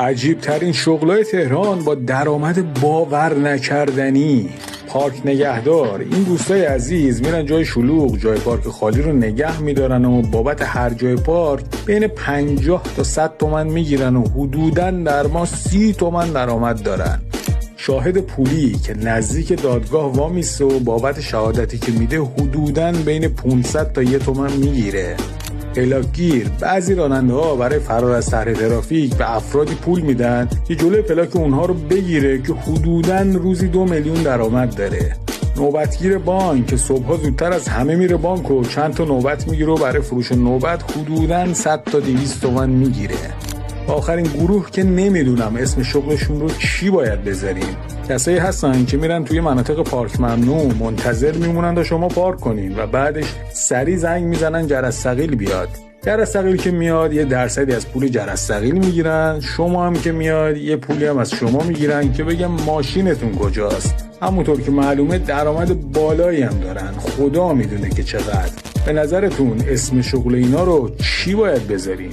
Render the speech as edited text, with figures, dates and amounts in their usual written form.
عجیب ترین شغلای تهران با درآمد باور نکردنی. پارک نگهدار. این دوستای عزیز میرن جای شلوغ، جای پارک خالی رو نگه میدارن و بابت هر جای پارک بین 50 تا 100 تومن میگیرن و حدوداً در ماه 30 تومن درآمد دارن. شاهد پولی که نزدیک دادگاه وامیسته و بابت شهادتی که میده حدوداً بین 500 تا 1 تومن میگیره. پلاکگیر. بعضی راننده ها برای فرار از طرح ترافیک به افرادی پول میدن که جلوی پلاک اونها رو بگیره که حدوداً روزی 2 میلیون درآمد داره. نوبتگیر بانک که صبحها زودتر از همه میره بانک و چند تا نوبت میگیره و برای فروش نوبت حدوداً 100 تا 200 تومن میگیره. آخرین گروه که نمیدونم اسم شغلشون رو چی باید بذاریم. کسایی هستن که میرن توی مناطق پارک ممنوع منتظر میمونن تا شما پارک کنین و بعدش سری زنگ میزنن جرس ثقیل بیاد. جرس ثقیل که میاد یه درصدی از پول جرس ثقیل میگیرن، شما هم که میاد یه پولی هم از شما میگیرن که بگم ماشینتون کجاست. همونطور که معلومه درآمد بالایی هم دارن، خدا میدونه که چقدر. به نظرتون اسم شغل اینا رو چی باید بذاریم؟